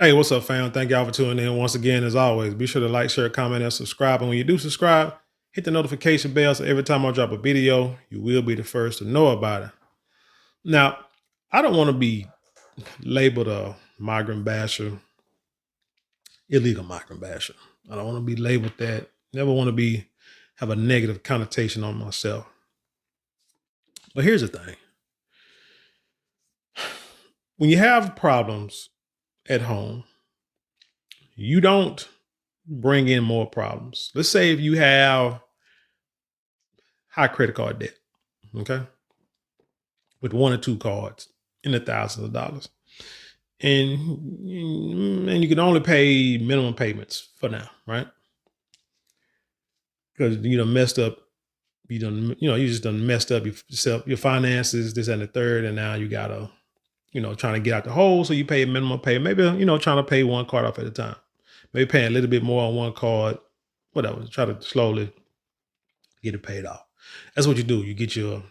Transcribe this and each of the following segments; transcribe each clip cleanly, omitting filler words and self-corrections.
Hey, what's up, fam? Thank y'all for tuning in once again. As always, be sure to like, share, comment, and subscribe. And when you do subscribe, hit the notification bell so every time I drop a video, you will be the first to know about it. Now, I don't want to be labeled a migrant basher, illegal migrant basher. I don't want to be labeled that. Never want to have a negative connotation on myself. But here's the thing. When you have problems at home, you don't bring in more problems. Let's say if you have high credit card debt, okay, with one or two cards in the thousands of dollars, and you can only pay minimum payments for now, right? Because you done messed up, you just done messed up yourself, your finances, this and the third, and now you gotta, trying to get out the hole. So you pay a minimum pay, maybe trying to pay one card off at a time, maybe paying a little bit more on one card, whatever. Try to slowly get it paid off. That's what you do. You get your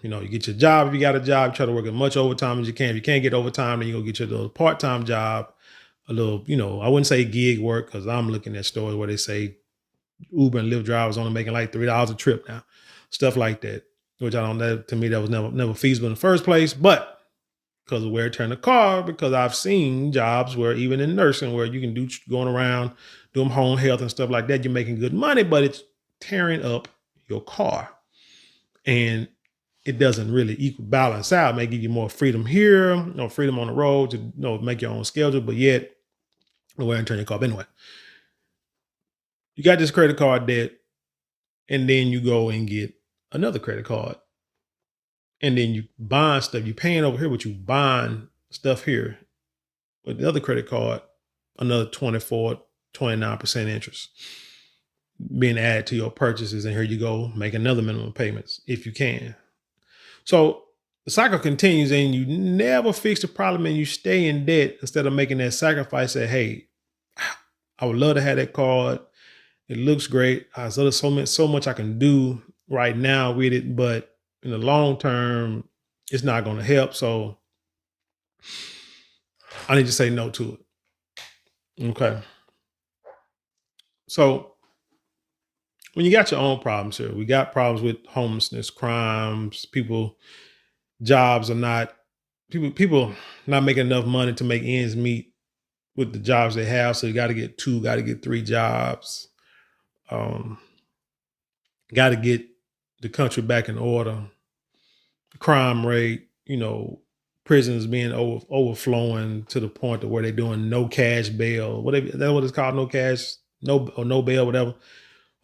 job. If you got a job, try to work as much overtime as you can. If you can't get overtime, then you go get your little part-time job, a little, I wouldn't say gig work, because I'm looking at stores where they say Uber and Lyft drivers only making like $3 a trip now, stuff like that, which I don't know. To me, that was never feasible in the first place. But because of where it turned the car, because I've seen jobs where even in nursing, where you can do going around doing home health and stuff like that, you're making good money, but it's tearing up your car. And it doesn't really equal balance out. It may give you more freedom here, freedom on the road to make your own schedule, but yet the way and turn your car. But anyway, you got this credit card debt, and then you go and get another credit card, and then you buying stuff. You paying over here, but you buying stuff here with the other credit card, another 24, 29% interest being added to your purchases. And here you go, make another minimum payments if you can. So the cycle continues, and you never fix the problem, and you stay in debt instead of making that sacrifice. Say, hey, I would love to have that card. It looks great. There's so much I can do right now with it, but in the long term, it's not going to help. So I need to say no to it. Okay. So when you got your own problems here, we got problems with homelessness, crimes, jobs are not, people not making enough money to make ends meet with the jobs they have. So you got to get three jobs. Got to get the country back in order. Crime rate, prisons being overflowing to the point of where they're doing no cash bail, whatever that's what it's called, no cash, no bail, whatever,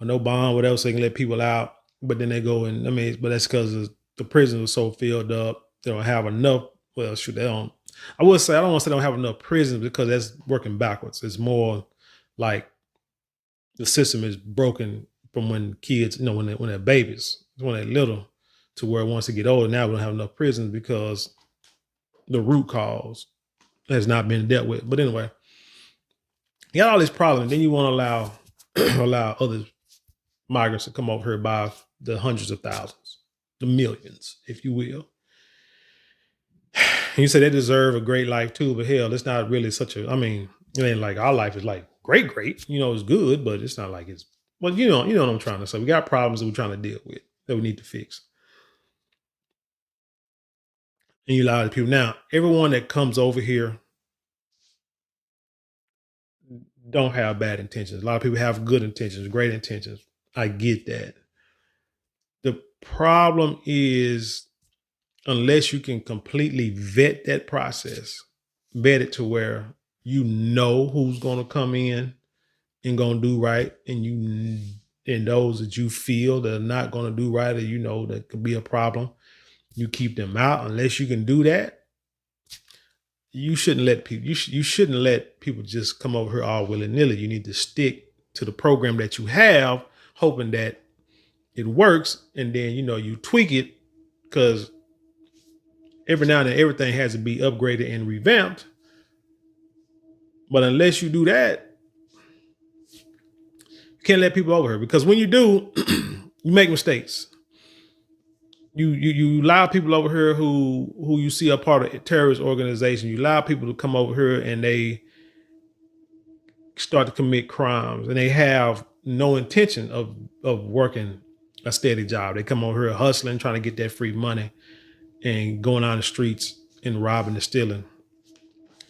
or no bond, whatever, so they can let people out. But then they go and but that's because the prisons are so filled up, they don't have enough. Well, shoot, they don't. I don't want to say they don't have enough prisons, because that's working backwards. It's more like the system is broken from when kids, when they're babies, when they're little, to where once they get older, now we don't have enough prisons because the root cause has not been dealt with. But anyway, you got all these problems. Then you want to allow allow other migrants to come over here by the hundreds of thousands, the millions, if you will. And you say they deserve a great life too, but hell, it's not really it ain't like our life is like great. It's good, but it's not like it's, well, you know what I'm trying to say. We got problems that we're trying to deal with that we need to fix. And you allow the people. Now, everyone that comes over here don't have bad intentions. A lot of people have good intentions, great intentions. I get that. The problem is, unless you can completely vet that process, vet it to where you know who's going to come in and going to do right, and those that you feel that are not going to do right, or that could be a problem, you keep them out. Unless you can do that, you shouldn't let people. You shouldn't let people just come over here all willy-nilly. You need to stick to the program that you have, hoping that it works, and then you tweak it, because every now and then everything has to be upgraded and revamped. But unless you do that, you can't let people over here, because when you do, you make mistakes. You allow people over here who you see are part of a terrorist organization. You allow people to come over here, and they start to commit crimes, and they have no intention of working a steady job. They come over here hustling, trying to get that free money, and going on the streets and robbing and stealing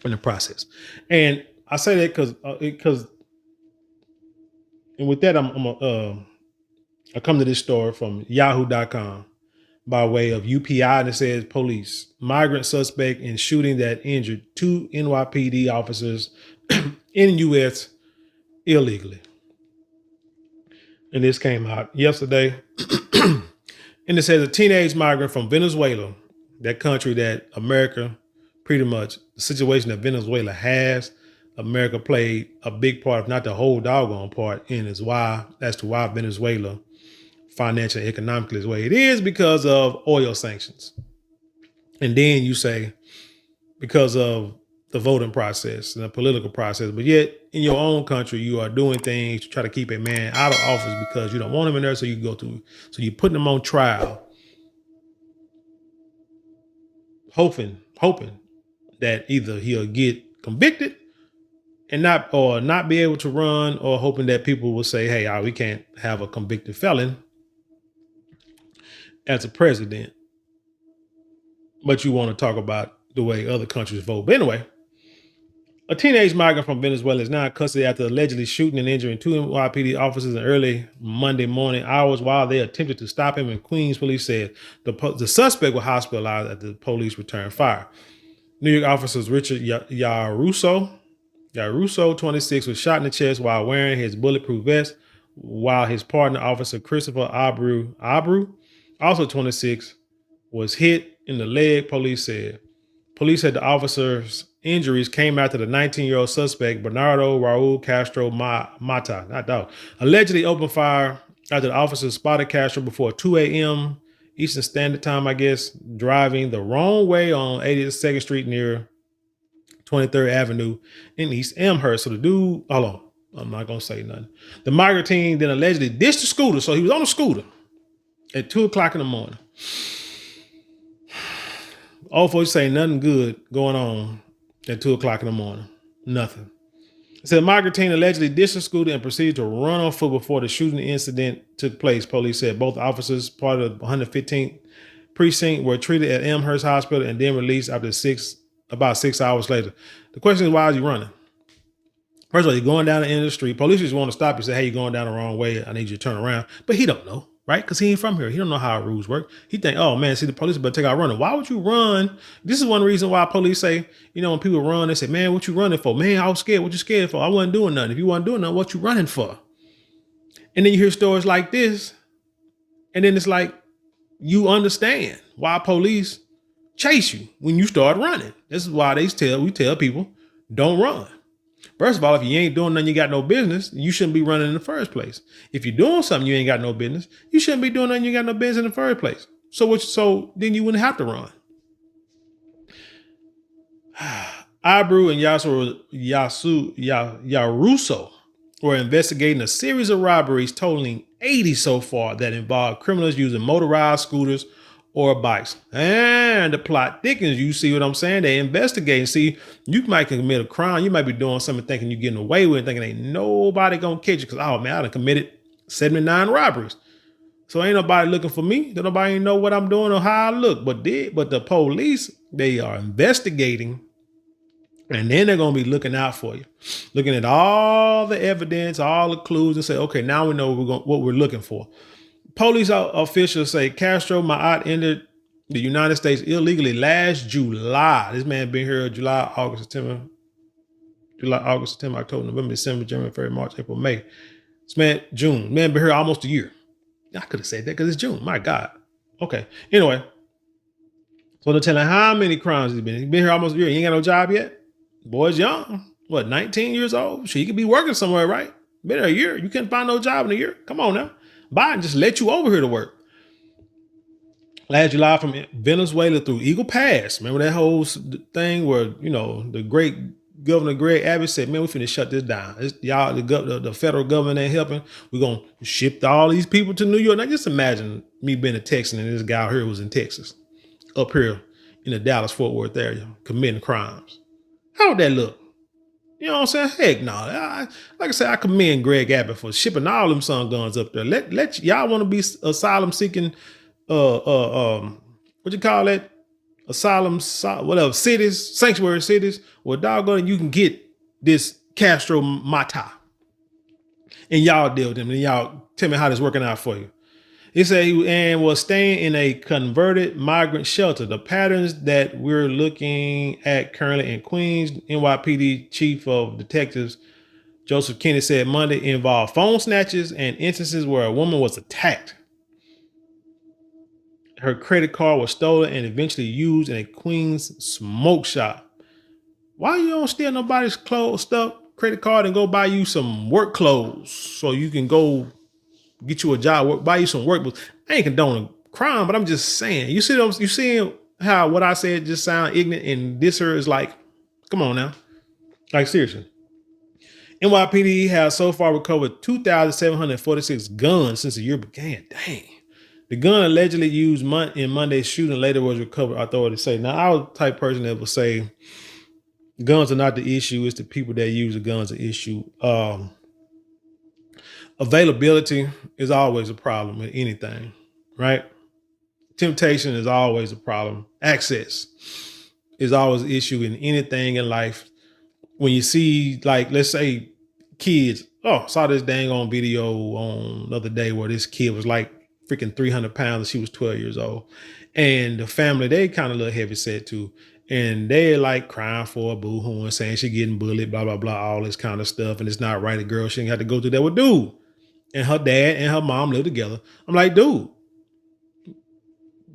in the process. And I say that because and with that, I come to this story from Yahoo.com by way of UPI, and it says police migrant suspect in shooting that injured two NYPD officers in U.S. illegally. And this came out yesterday. And it says a teenage migrant from Venezuela, that country that America, pretty much the situation that Venezuela has, America played a big part, if not the whole doggone part, in as to why Venezuela financially, economically is the way it is, because of oil sanctions. And then you say because of the voting process and the political process, but yet in your own country, you are doing things to try to keep a man out of office because you don't want him in there. So you're putting him on trial, hoping that either he'll get convicted and not be able to run, or hoping that people will say, hey, we can't have a convicted felon as a president. But you want to talk about the way other countries vote. But anyway, a teenage migrant from Venezuela is now in custody after allegedly shooting and injuring two NYPD officers in early Monday morning hours while they attempted to stop him. And Queens police said the suspect was hospitalized after the police returned fire. New York officers Richard Yarusso, 26, was shot in the chest while wearing his bulletproof vest, while his partner officer Christopher Abru, also 26, was hit in the leg, police said. Police said the officer's injuries came after the 19-year-old suspect, Bernardo Raul Castro Mata, allegedly opened fire after the officers spotted Castro before 2 a.m. Eastern Standard Time, I guess, driving the wrong way on 82nd Street near 23rd Avenue in East Amherst. So the dude, hold on, I'm not going to say nothing. The migrant team then allegedly ditched the scooter. So he was on a scooter at 2 o'clock in the morning. All folks say nothing good going on at 2 o'clock in the morning. Nothing. It said migrant team allegedly ditched the scooter and proceeded to run on foot before the shooting incident took place. Police said both officers, part of the 115th precinct, were treated at Amherst Hospital and then released about 6 hours later. The question is, why is he running? First of all, you're going down the end of the street. Police just want to stop you and say, hey, you're going down the wrong way. I need you to turn around. But he don't know, right? Because he ain't from here. He don't know how rules work. He think, oh, man, see, the police better take out running. Why would you run? This is one reason why police say, when people run, they say, man, what you running for? Man, I was scared. What you scared for? I wasn't doing nothing. If you wasn't doing nothing, what you running for? And then you hear stories like this. And then it's like, you understand why police chase you when you start running. This is why we tell people, don't run. First of all, if you ain't doing nothing, you got no business, you shouldn't be running in the first place. If you're doing something you ain't got no business, you shouldn't be doing nothing you got no business in the first place. So then you wouldn't have to run. Abru and Yarusso were investigating a series of robberies totaling 80 so far that involved criminals using motorized scooters or bikes. And the plot thickens. You see what I'm saying? They investigate. See, you might commit a crime. You might be doing something thinking you're getting away with it, thinking ain't nobody gonna catch you because, oh man, I done committed 79 robberies. So ain't nobody looking for me. Nobody know what I'm doing or how I look. But the police, they are investigating, and then they're gonna be looking out for you, looking at all the evidence, all the clues, and say, okay, now we know what we're looking for. Police officials say Castro Maat entered the United States illegally last July. This man been here July, August, September, October, November, December, January, February, March, April, May. This man, June. Man been here almost a year. I could have said that because it's June. My God. Okay. Anyway. So they're telling how many crimes he's been. He's been here almost a year. He ain't got no job yet. Boy's young. What, 19 years old? She could be working somewhere, right? Been here a year. You can't find no job in a year. Come on now. Biden just let you over here to work. Last July from Venezuela through Eagle Pass. Remember that whole thing where, the great Governor Greg Abbott said, man, we finna shut this down. Y'all, the federal government ain't helping. We're going to ship all these people to New York. Now just imagine me being a Texan and this guy out here was in Texas, up here in the Dallas-Fort Worth area, committing crimes. How would that look? You know what I'm saying? Heck no. Like I said, I commend Greg Abbott for shipping all them sun guns up there. Let y'all want to be asylum seeking, what you call that? Asylum, whatever, cities, sanctuary cities. Well, doggone it, you can get this Castro Mata, and y'all deal with them, and y'all tell me how this working out for you. He said and was staying in a converted migrant shelter. The patterns that we're looking at currently in Queens, NYPD Chief of Detectives Joseph Kennedy said Monday involved phone snatches and instances where a woman was attacked. Her credit card was stolen and eventually used in a Queens smoke shop. Why you don't steal nobody's credit card and go buy you some work clothes so you can go get you a job, buy you some work boots? I ain't condoning crime, but I'm just saying. You seeing how what I said just sound ignorant, and this here is like, come on now, like seriously. NYPD has so far recovered 2,746 guns since the year began. Dang. The gun allegedly used in Monday's shooting later was recovered, authorities say. Now, I was the type of person that would say guns are not the issue. It's the people that use the guns the issue. Availability is always a problem with anything, right? Temptation is always a problem. Access is always an issue in anything in life. When you see, like, let's say kids, saw this dang on video on the other day where this kid was like freaking 300 pounds and she was 12 years old. And the family, they kind of a little heavy set too. And they're like crying for a boo-hoo and saying she getting bullied, blah, blah, blah, all this kind of stuff. And it's not right. A girl shouldn't have to go through that with dude. And her dad and her mom live together. I'm like, dude,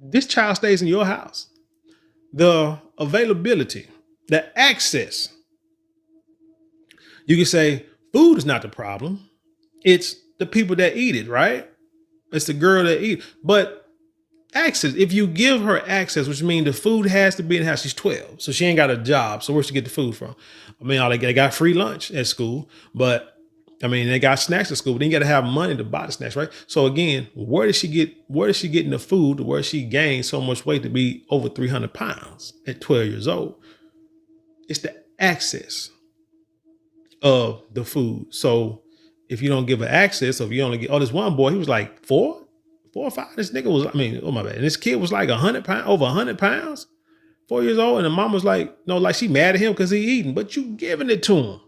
this child stays in your house. The availability, the access. You can say food is not the problem. It's the people that eat it, right? It's the girl that eat. But access, if you give her access, which means the food has to be in the house. She's 12, so she ain't got a job. So where's she get the food from? I mean, they got free lunch at school, but I mean, they got snacks at school, but then you got to have money to buy the snacks, right? So again, where does she getting the food where she gained so much weight to be over 300 pounds at 12 years old? It's the access of the food. So if you don't give her access, or if you only get, this one boy, he was like 4 or 5. This nigga was, oh my bad. And this kid was like 100 pounds, over 100 pounds, 4 years old. And the mom was like, no, like she mad at him because he eating, but you giving it to him.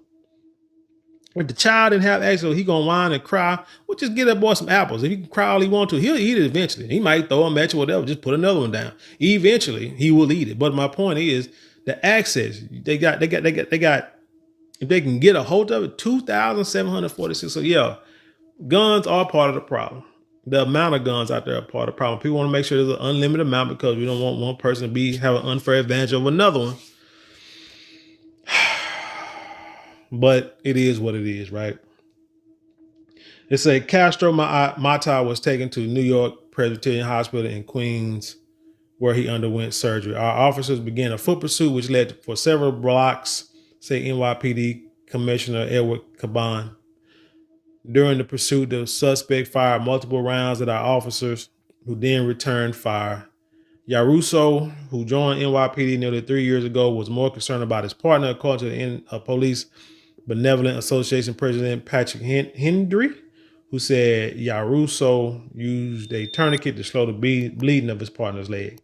If the child didn't have access, he gonna whine and cry. Well, just get that boy some apples. If he can cry all he want to, he'll eat it eventually. He might throw them at you, whatever. Just put another one down. Eventually, he will eat it. But my point is the access they got. If they can get a hold of it, 2,746. So yeah, guns are part of the problem. The amount of guns out there are part of the problem. People want to make sure there's an unlimited amount because we don't want one person to have an unfair advantage over another one. But it is what it is, right? It said Castro Mata was taken to New York Presbyterian Hospital in Queens, where he underwent surgery. Our officers began a foot pursuit, which led for several blocks, say NYPD Commissioner Edward Caban. During the pursuit, the suspect fired multiple rounds at our officers, who then returned fire. Yaruso, who joined NYPD nearly 3 years ago, was more concerned about his partner, according to the Police Benevolent Association President Patrick Hendry, who said Yaruso used a tourniquet to slow the bleeding of his partner's leg.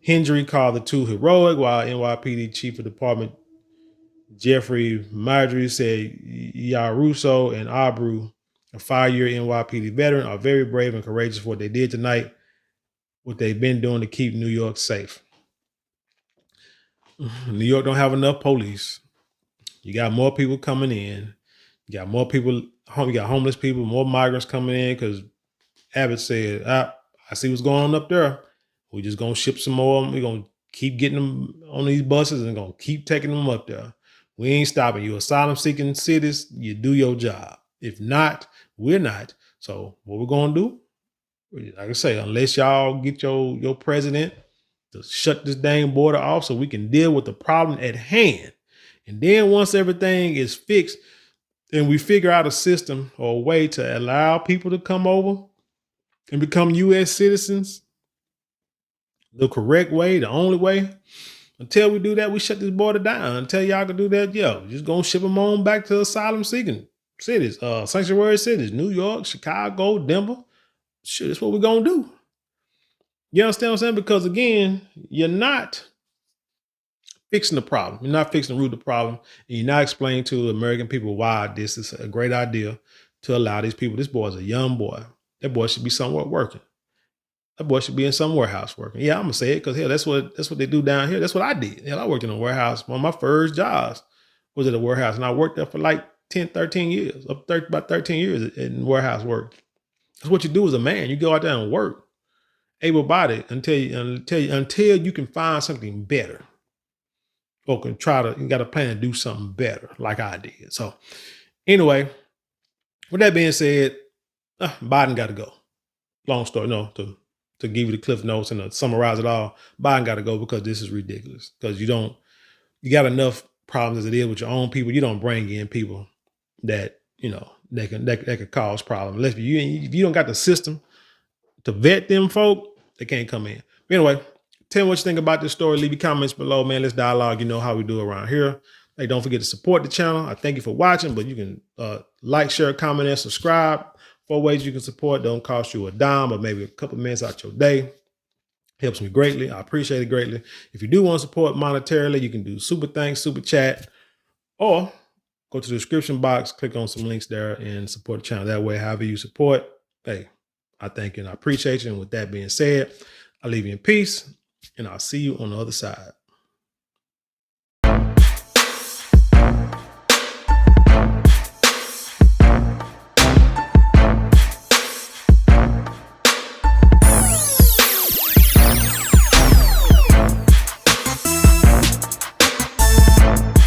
Hendry called the two heroic, while NYPD Chief of Department Jeffrey Madry said Yaruso and Abru, a 5-year NYPD veteran, are very brave and courageous for what they did tonight, what they've been doing to keep New York safe. New York don't have enough police. You got more people coming in. You got more people, you got homeless people, more migrants coming in because Abbott said, I see what's going on up there. We're just going to ship some more. We're going to keep getting them on these buses and going to keep taking them up there. We ain't stopping you. Asylum seeking cities, you do your job. If not, we're not. So what we're going to do, like I say, unless y'all get your president to shut this dang border off so we can deal with the problem at hand. And then once everything is fixed and we figure out a system or a way to allow people to come over and become U.S. citizens, the correct way, the only way, Until we do that, we shut this border down. Until y'all can do that, yo, just gonna ship them on back to asylum seeking cities, sanctuary cities, New York, Chicago, Denver. Shit, that's what we're gonna do. You understand what I'm saying? Because again, you're not fixing the problem. You're not fixing the root of the problem. And you're not explaining to the American people why this is a great idea to allow these people. This boy's a young boy. That boy should be somewhere working. That boy should be in some warehouse working. Yeah, I'm gonna say it because hell, that's what they do down here. That's what I did. Hell, I worked in a warehouse. One of my first jobs was at a warehouse, and I worked there for like 10, 13 years, about 13 years in warehouse work. That's what you do as a man. You go out there and work, able-bodied, until you can find something better, or can you got a plan to do something better, like I did. So, anyway, with that being said, Biden got to go. Long story, no, to give you the cliff notes and to summarize it all, Biden got to go because this is ridiculous. Because you got enough problems as it is with your own people. You don't bring in people that, that could cause problems. If you don't got the system to vet them folk, they can't come in. But anyway, tell me what you think about this story. Leave your comments below, man. Let's dialogue. You know how we do around here. Hey, don't forget to support the channel. I thank you for watching, but you can like, share, comment, and subscribe. 4 ways you can support. Don't cost you a dime, but maybe a couple minutes out your day. Helps me greatly. I appreciate it greatly. If you do want to support monetarily, you can do super thanks, super chat, or go to the description box, click on some links there and support the channel. That way, however you support, hey, I thank you and I appreciate you. And with that being said, I leave you in peace and I'll see you on the other side.